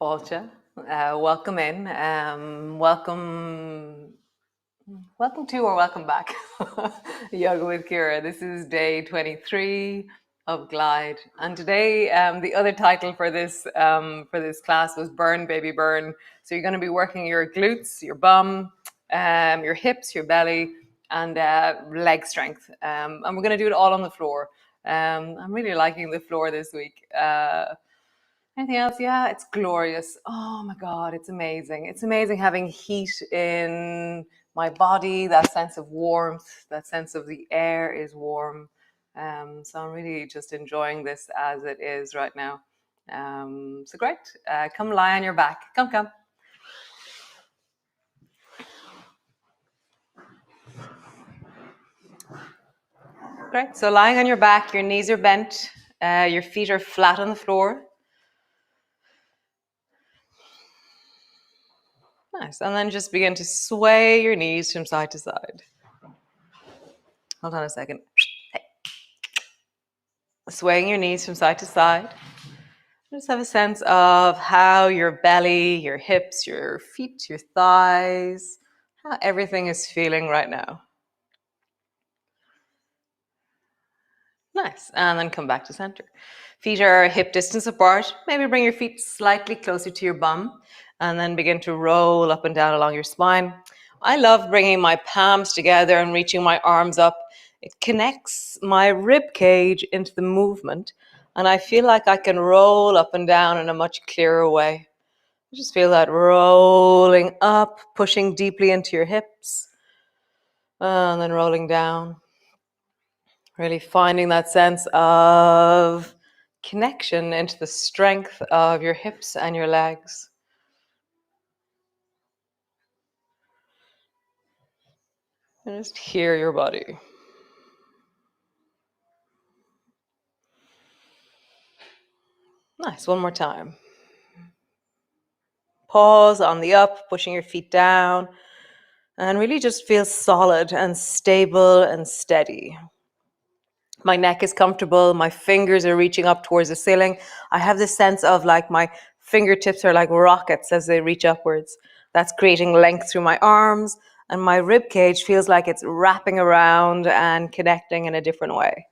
Paulcha. Welcome in. Welcome to or welcome back. Yoga with Ciara. This is day 23 of Glide, and today the other title for this class was Burn, Baby, Burn. So you're going to be working your glutes, your bum, your hips, your belly, and leg strength. And we're going to do it all on the floor. I'm really liking the floor this week. Anything else? Yeah, it's glorious. Oh my God, it's amazing. It's amazing having heat in my body, that sense of warmth, that sense of the air is warm. So I'm really just enjoying this as it is right now. So great. Come lie on your back. Come. Great. So lying on your back, your knees are bent, your feet are flat on the floor. Nice. And then just begin to sway your knees from side to side. Hold on a second. Swaying your knees from side to side. Just have a sense of how your belly, your hips, your feet, your thighs, how everything is feeling right now. Nice. And then come back to center. Feet are hip distance apart. Maybe bring your feet slightly closer to your bum and then begin to roll up and down along your spine. I love bringing my palms together and reaching my arms up. It connects my rib cage into the movement, and I feel like I can roll up and down in a much clearer way. Just feel that rolling up, pushing deeply into your hips, and then rolling down. Really finding that sense of connection into the strength of your hips and your legs. And just hear your body. Nice, one more time. Pause on the up, pushing your feet down, and really just feel solid and stable and steady. My neck is comfortable. My fingers are reaching up towards the ceiling. I have this sense of like my fingertips are like rockets as they reach upwards. That's creating length through my arms, and my rib cage feels like it's wrapping around and connecting in a different way.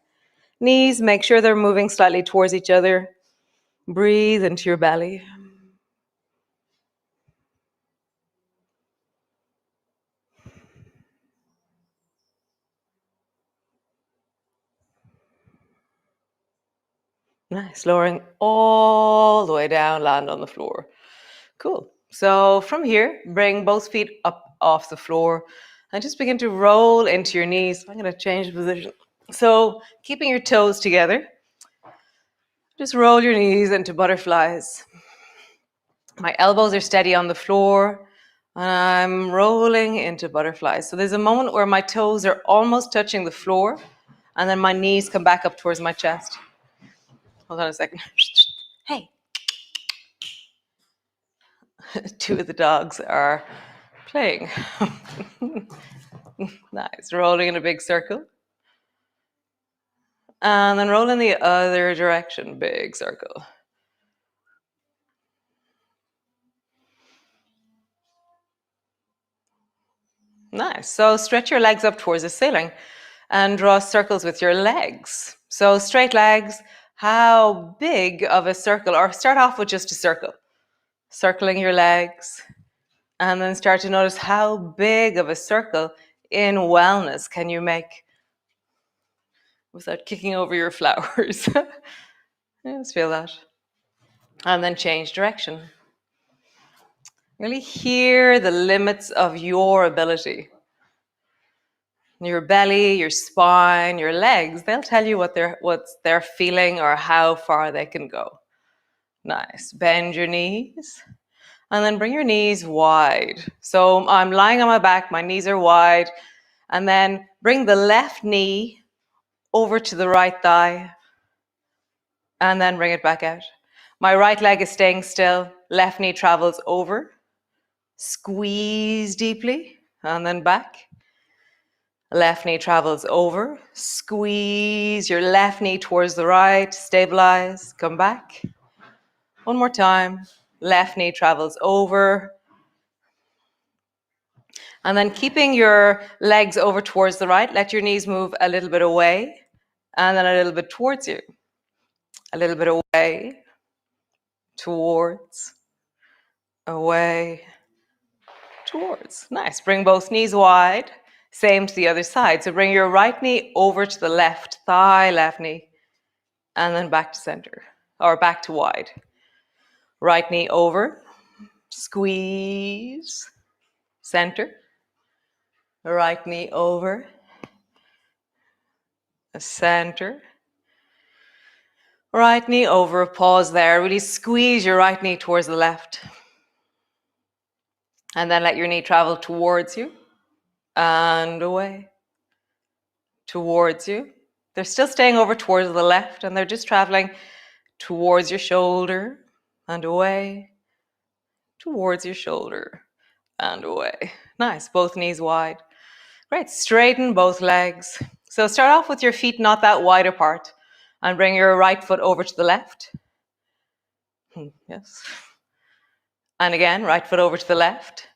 Knees, make sure they're moving slightly towards each other. Breathe into your belly. Nice, lowering all the way down, land on the floor. Cool. So from here, bring both feet up off the floor and just begin to roll into your knees. I'm going to change the position. So keeping your toes together, just roll your knees into butterflies. My elbows are steady on the floor and I'm rolling into butterflies. So there's a moment where my toes are almost touching the floor and then my knees come back up towards my chest. Hold on a second. Hey. Two of the dogs are playing. Nice. Rolling in a big circle. And then roll in the other direction. Big circle. Nice. So stretch your legs up towards the ceiling and draw circles with your legs. So straight legs. How big of a circle? Or start off with just a circle. Circling your legs. And then start to notice how big of a circle in wellness can you make without kicking over your flowers. Just feel that. And then change direction. Really hear the limits of your ability. Your belly, your spine, your legs, they'll tell you what they're feeling or how far they can go. Nice. Bend your knees. And then bring your knees wide. So I'm lying on my back, my knees are wide. And then bring the left knee over to the right thigh. And then bring it back out. My right leg is staying still. Left knee travels over. Squeeze deeply. And then back. Left knee travels over. Squeeze your left knee towards the right. Stabilize. Come back. One more time. left knee travels over. And then keeping your legs over towards the right, let your knees move a little bit away and then a little bit towards you. A little bit away, towards, away, towards. Nice. Bring both knees wide. Same to the other side. So bring your right knee over to the left thigh, left knee, and then back to center or back to wide. Right knee over, squeeze, center. Right knee over, center. Right knee over, pause there. Really squeeze your right knee towards the left. And then let your knee travel towards you and away. Towards you. They're still staying over towards the left and they're just traveling towards your shoulder and away. Towards your shoulder and away. Nice. Both knees wide. Great. Straighten both legs. So start off with your feet not that wide apart and bring your right foot over to the left. Yes. And again, right foot over to the left.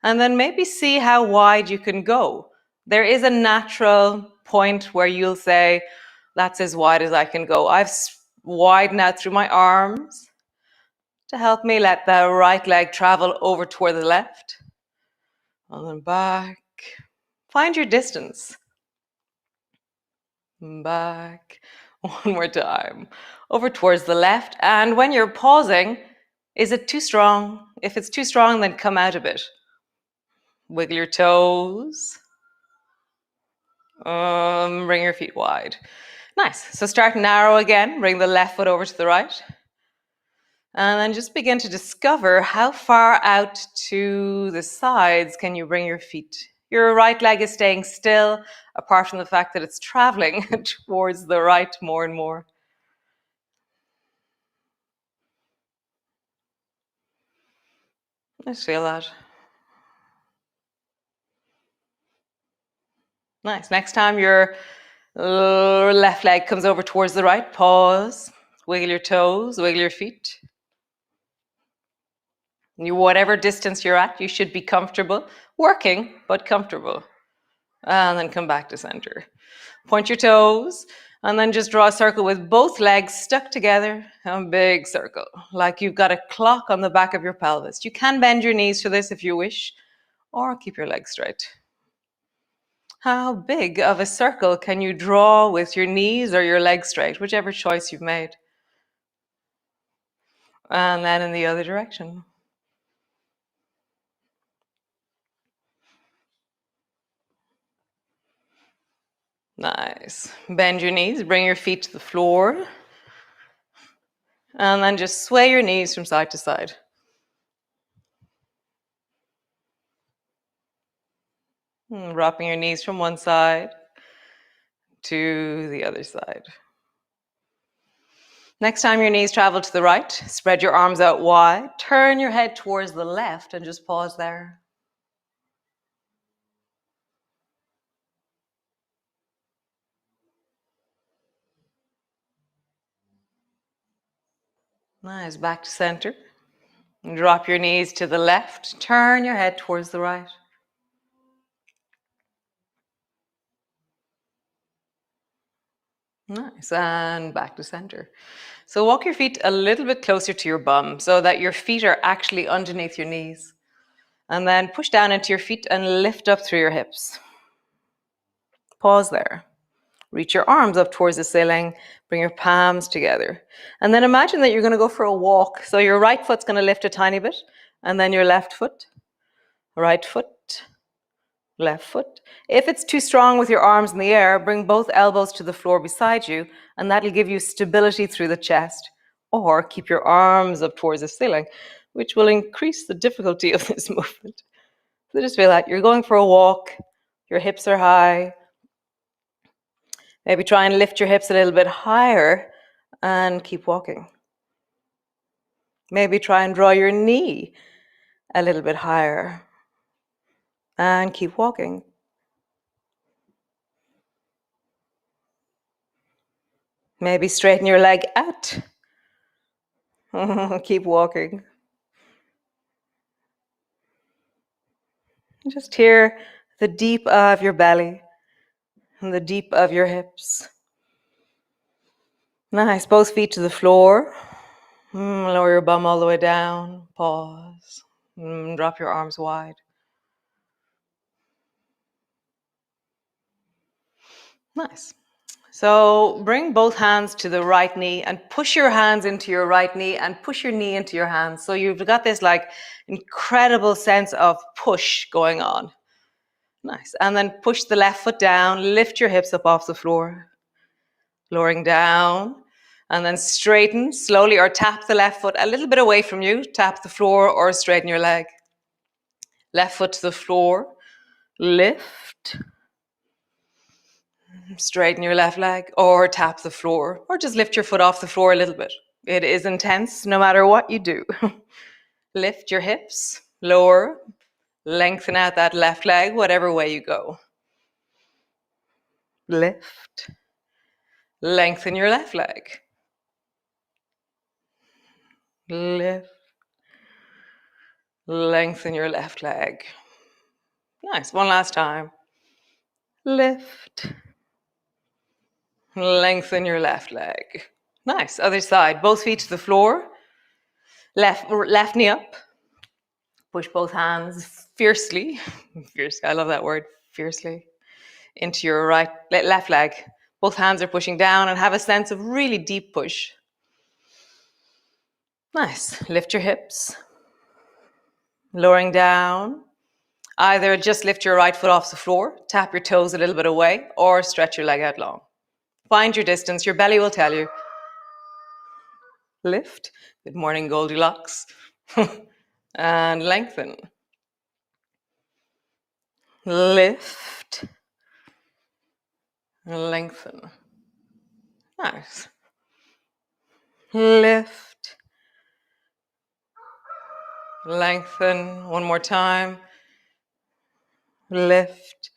And then maybe see how wide you can go. There is a natural point where you'll say, that's as wide as I can go. I've widened out through my arms to help me let the right leg travel over toward the left. And then back. Find your distance. Back. One more time. Over towards the left. And when you're pausing, is it too strong? If it's too strong, then come out a bit. Wiggle your toes. Bring your feet wide. Nice. So start narrow again. Bring the left foot over to the right. And then just begin to discover how far out to the sides can you bring your feet. Your right leg is staying still, apart from the fact that it's traveling towards the right more and more. Let's feel that. Nice. Next time your left leg comes over towards the right, pause. Wiggle your toes, wiggle your feet. Whatever distance you're at, you should be comfortable. Working, but comfortable. And then come back to center. Point your toes, and then just draw a circle with both legs stuck together. A big circle, like you've got a clock on the back of your pelvis. You can bend your knees for this if you wish, or keep your legs straight. How big of a circle can you draw with your knees or your legs straight, whichever choice you've made? And then in the other direction. Nice. Bend your knees, bring your feet to the floor. And then just sway your knees from side to side. Dropping your knees from one side to the other side. Next time your knees travel to the right, spread your arms out wide. Turn your head towards the left and just pause there. Nice. Back to center. Drop your knees to the left. Turn your head towards the right. Nice. And back to center. So walk your feet a little bit closer to your bum so that your feet are actually underneath your knees. And then push down into your feet and lift up through your hips. Pause there. Reach your arms up towards the ceiling. Bring your palms together. And then imagine that you're going to go for a walk. So your right foot's going to lift a tiny bit. And then your left foot. Right foot. Left foot. If it's too strong with your arms in the air, bring both elbows to the floor beside you. And that'll give you stability through the chest. Or keep your arms up towards the ceiling, which will increase the difficulty of this movement. So just feel that you're going for a walk. Your hips are high. Maybe try and lift your hips a little bit higher and keep walking. Maybe try and draw your knee a little bit higher and keep walking. Maybe straighten your leg out. Keep walking. Just hear the deep of your belly and the deep of your hips. Nice. Both feet to the floor. Lower your bum all the way down. Pause. Drop your arms wide. Nice. So bring both hands to the right knee and push your hands into your right knee and push your knee into your hands. So you've got this like incredible sense of push going on. Nice. And then push the left foot down, lift your hips up off the floor, lowering down, and then straighten slowly or tap the left foot a little bit away from you. Tap the floor or straighten your leg. Left foot to the floor, lift, straighten your left leg or tap the floor or just lift your foot off the floor a little bit. It is intense no matter what you do. Lift your hips, lower, lengthen out that left leg, whatever way you go. Lift, lengthen your left leg. Lift, lengthen your left leg. Nice, one last time. Lift, lengthen your left leg. Nice, other side, both feet to the floor. Left knee up. Push both hands fiercely, I love that word, fiercely, into your left leg. Both hands are pushing down and have a sense of really deep push. Nice. Lift your hips. Lowering down. Either just lift your right foot off the floor, tap your toes a little bit away, or stretch your leg out long. Find your distance. Your belly will tell you. Lift. Good morning, Goldilocks. And lengthen. Lift. Lengthen. Nice. Lift. Lengthen. One more time. Lift.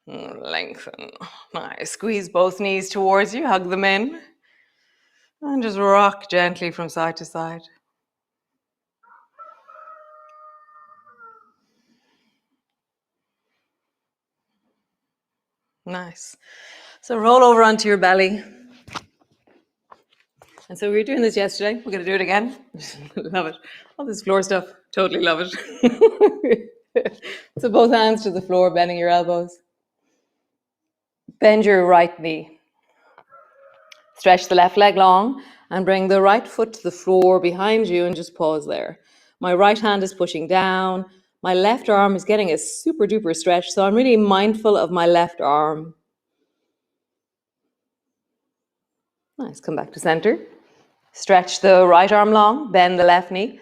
Lengthen. Nice. Squeeze both knees towards you. Hug them in. And just rock gently from side to side. Nice. So roll over onto your belly. And so we were doing this yesterday. We're going to do it again. Love it. All this floor stuff. Totally love it. So both hands to the floor, bending your elbows. Bend your right knee. Stretch the left leg long and bring the right foot to the floor behind you and just pause there. My right hand is pushing down. My left arm is getting a super duper stretch. So I'm really mindful of my left arm. Nice. Come back to center. Stretch the right arm long, bend the left knee,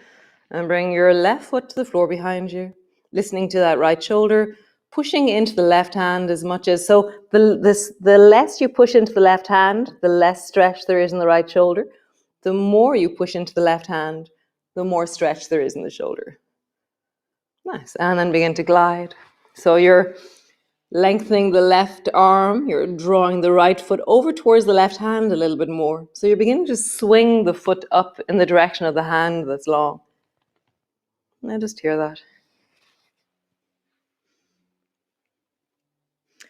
and bring your left foot to the floor behind you. Listening to that right shoulder, pushing into the left hand as much as, so the less you push into the left hand, the less stretch there is in the right shoulder. The more you push into the left hand, the more stretch there is in the shoulder. Nice. And then begin to glide. So you're lengthening the left arm, you're drawing the right foot over towards the left hand a little bit more. So you're beginning to swing the foot up in the direction of the hand that's long. Now just hear that.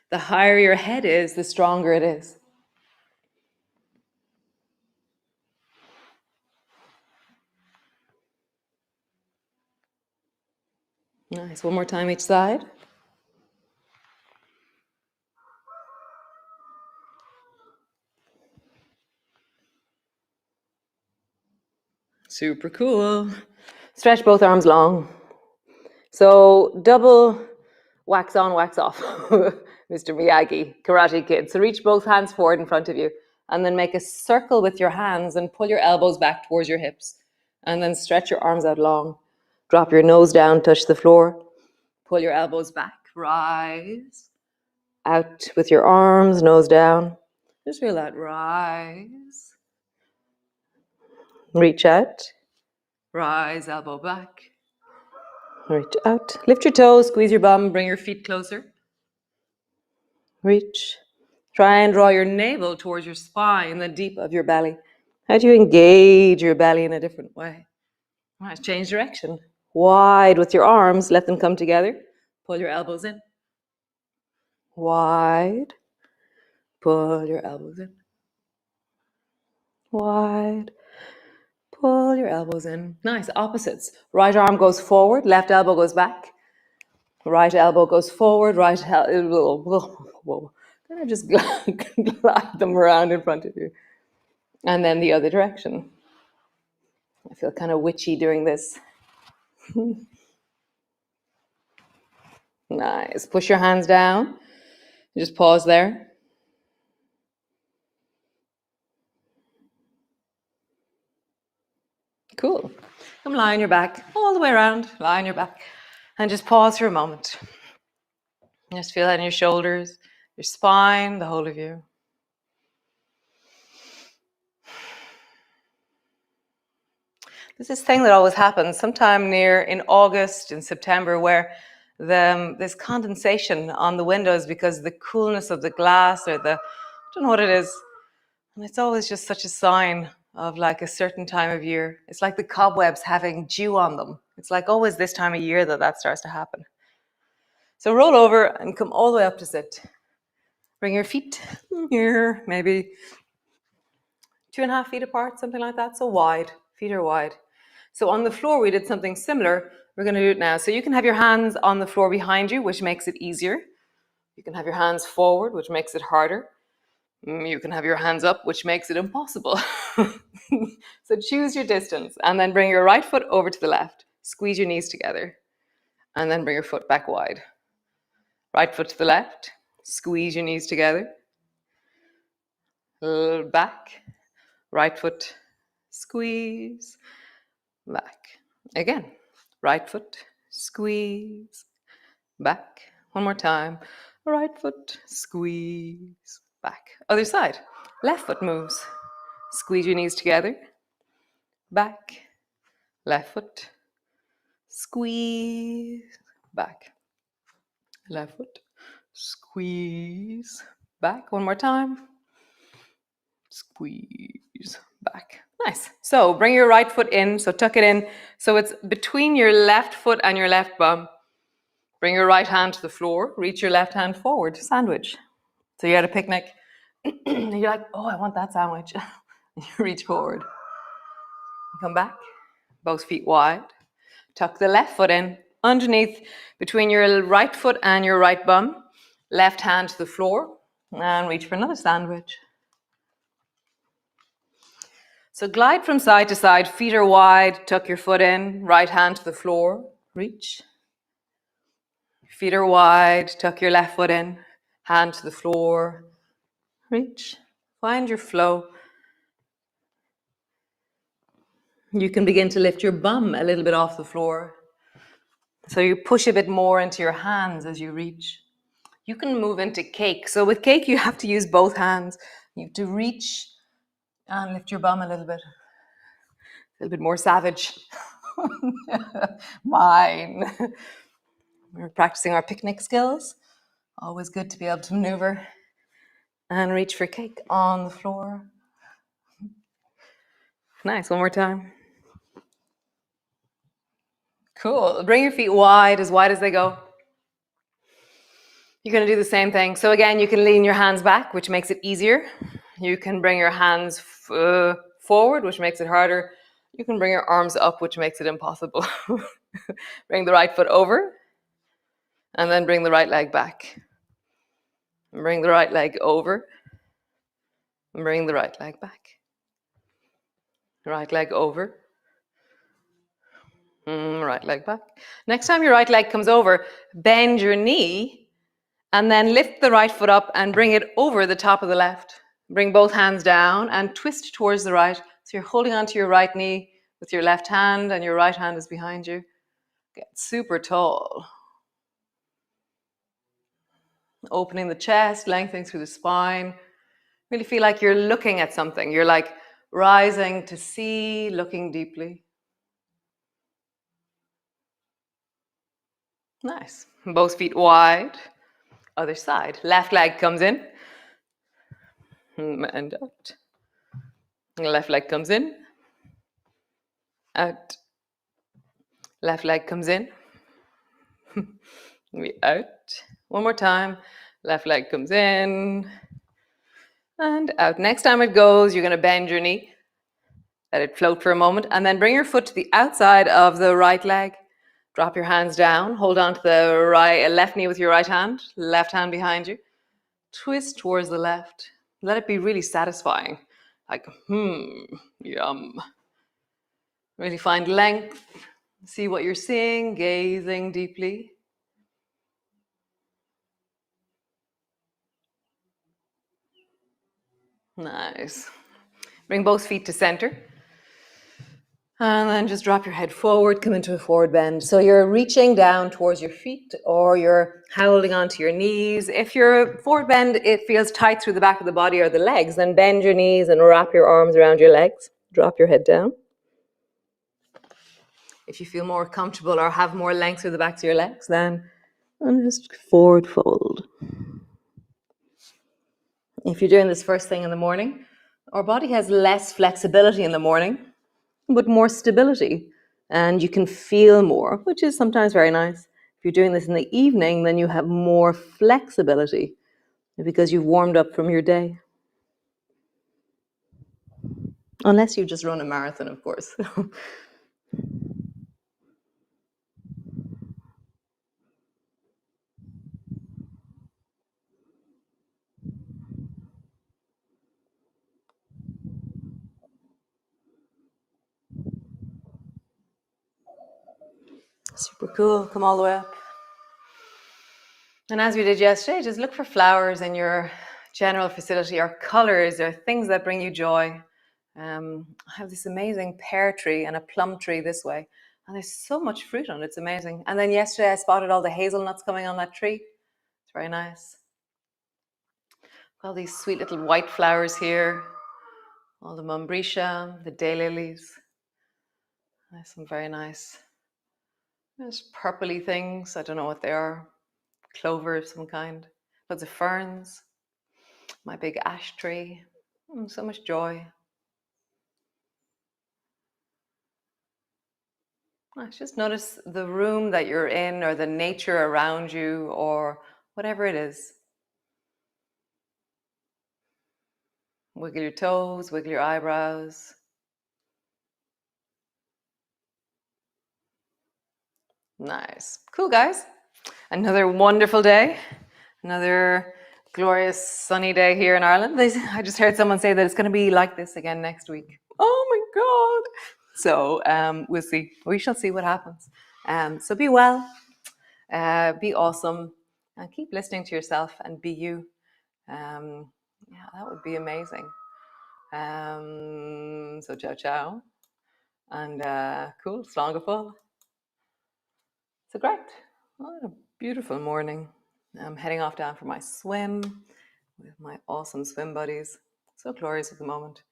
The higher your head is, the stronger it is. Nice. One more time each side. Super cool. Stretch both arms long. So double wax on, wax off. Mr. Miyagi, Karate Kid. So reach both hands forward in front of you and then make a circle with your hands and pull your elbows back towards your hips. And then stretch your arms out long. Drop your nose down, touch the floor. Pull your elbows back. Rise. Out with your arms, nose down. Just feel that. Rise. Reach out. Rise, elbow back. Reach out. Lift your toes, squeeze your bum, bring your feet closer. Reach. Try and draw your navel towards your spine, the deep of your belly. How do you engage your belly in a different way? All right, change direction. Wide with your arms, let them come together. Pull your elbows in. Wide. Pull your elbows in. Wide. Pull your elbows in. Nice. Opposites. Right arm goes forward, left elbow goes back. Right elbow goes forward, right elbow. Whoa. Kind of just glide them around in front of you. And then the other direction. I feel kind of witchy doing this. Nice. Push your hands down. Just pause there. Cool. Come lie on your back, all the way around. Lie on your back. And just pause for a moment. Just feel that in your shoulders, your spine, the whole of you. There's this thing that always happens sometime near in August, in September, where there's condensation on the windows because the coolness of the glass or I don't know what it is. And it's always just such a sign of like a certain time of year. It's like the cobwebs having dew on them. It's like always this time of year that starts to happen. So roll over and come all the way up to sit. Bring your feet here, maybe 2.5 feet apart, something like that. So wide, feet are wide. So on the floor, we did something similar. We're going to do it now. So you can have your hands on the floor behind you, which makes it easier. You can have your hands forward, which makes it harder. You can have your hands up, which makes it impossible. So choose your distance and then bring your right foot over to the left. Squeeze your knees together and then bring your foot back wide. Right foot to the left. Squeeze your knees together. Back. Right foot. Squeeze. Back. Again. Right foot. Squeeze. Back. One more time. Right foot. Squeeze. Back. Other side. Left foot moves. Squeeze your knees together. Back. Left foot. Squeeze. Back. Left foot. Squeeze. Back. One more time. Squeeze. Back. Nice. So bring your right foot in. So tuck it in. So it's between your left foot and your left bum. Bring your right hand to the floor. Reach your left hand forward. Sandwich. So you're at a picnic. And you're like, oh, I want that sandwich. You reach forward. Come back. Both feet wide. Tuck the left foot in. Underneath, between your right foot and your right bum. Left hand to the floor. And reach for another sandwich. So glide from side to side. Feet are wide. Tuck your foot in. Right hand to the floor. Reach. Feet are wide. Tuck your left foot in. Hand to the floor. Reach. Find your flow. You can begin to lift your bum a little bit off the floor. So you push a bit more into your hands as you reach. You can move into cake. So with cake, you have to use both hands. You have to reach and lift your bum a little bit more savage. Mine. We're practicing our picnic skills. Always good to be able to maneuver and reach for cake on the floor. Nice. One more time. Cool. Bring your feet wide as they go. You're going to do the same thing. So again, you can lean your hands back, which makes it easier. You can bring your hands forward, which makes it harder. You can bring your arms up, which makes it impossible. Bring the right foot over, and then bring the right leg back. And bring the right leg over, and bring the right leg back. Right leg over, right leg back. Next time your right leg comes over, bend your knee, and then lift the right foot up and bring it over the top of the left. Bring both hands down and twist towards the right. So you're holding onto your right knee with your left hand and your right hand is behind you. Get super tall. Opening the chest, lengthening through the spine. Really feel like you're looking at something. You're like rising to see, looking deeply. Nice. Both feet wide. Other side. Left leg comes in. And out. Left leg comes in. Out. Left leg comes in. We out. One more time. Left leg comes in and out. Next time it goes, you're going to bend your knee. Let it float for a moment, and then bring your foot to the outside of the right leg. Drop your hands down. Hold on to the left knee with your right hand. Left hand behind you. Twist towards the left. Let it be really satisfying. Like, yum. Really find length. See what you're seeing, gazing deeply. Nice. Bring both feet to center. And then just drop your head forward, come into a forward bend. So you're reaching down towards your feet or you're holding onto your knees. If your forward bend, it feels tight through the back of the body or the legs, then bend your knees and wrap your arms around your legs. Drop your head down. If you feel more comfortable or have more length through the backs of your legs, then just forward fold. If you're doing this first thing in the morning, our body has less flexibility in the morning, but more stability, and you can feel more, which is sometimes very nice. If you're doing this in the evening, then you have more flexibility because you've warmed up from your day. Unless you just run a marathon, of course. Super cool. Come all the way up. And as we did yesterday, just look for flowers in your general facility or colors or things that bring you joy. I have this amazing pear tree and a plum tree this way, and there's so much fruit on it. It's amazing. And then yesterday I spotted all the hazelnuts coming on that tree. It's very nice. All these sweet little white flowers here, all the mumbretia, the daylilies. There's some very nice, there's purpley things. I don't know what they are. Clover of some kind. Lots of ferns. My big ash tree. So much joy. Just notice the room that you're in or the nature around you or whatever it is. Wiggle your toes, wiggle your eyebrows. Nice. Cool, guys. Another wonderful day. Another glorious sunny day here in Ireland. I just heard someone say that it's going to be like this again next week. Oh my God. So we'll see. We shall see what happens. So be well, be awesome, and keep listening to yourself and be you. Yeah, that would be amazing. So ciao, ciao. And cool, slangaful. So great. What a beautiful morning. I'm heading off down for my swim with my awesome swim buddies. So glorious at the moment.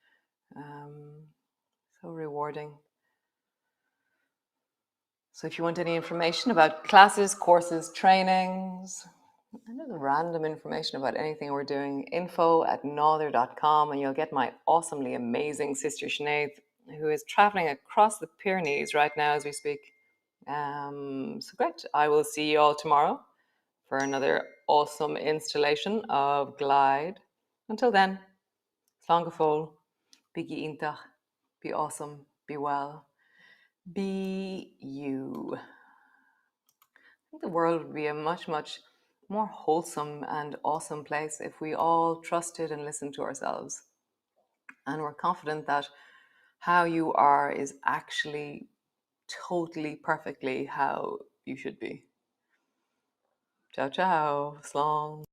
So rewarding. So if you want any information about classes, courses, trainings, and other random information about anything we're doing, info@nother.com, and you'll get my awesomely amazing sister Sinead, who is traveling across the Pyrenees right now as we speak. So great. I will see you all tomorrow for another awesome installation of Glide. Until then, slangafol, biggie intach, be awesome, be well, be you. I think the world would be a much, much more wholesome and awesome place if we all trusted and listened to ourselves. And we're confident that how you are is actually totally, perfectly how you should be. Ciao, ciao, slán.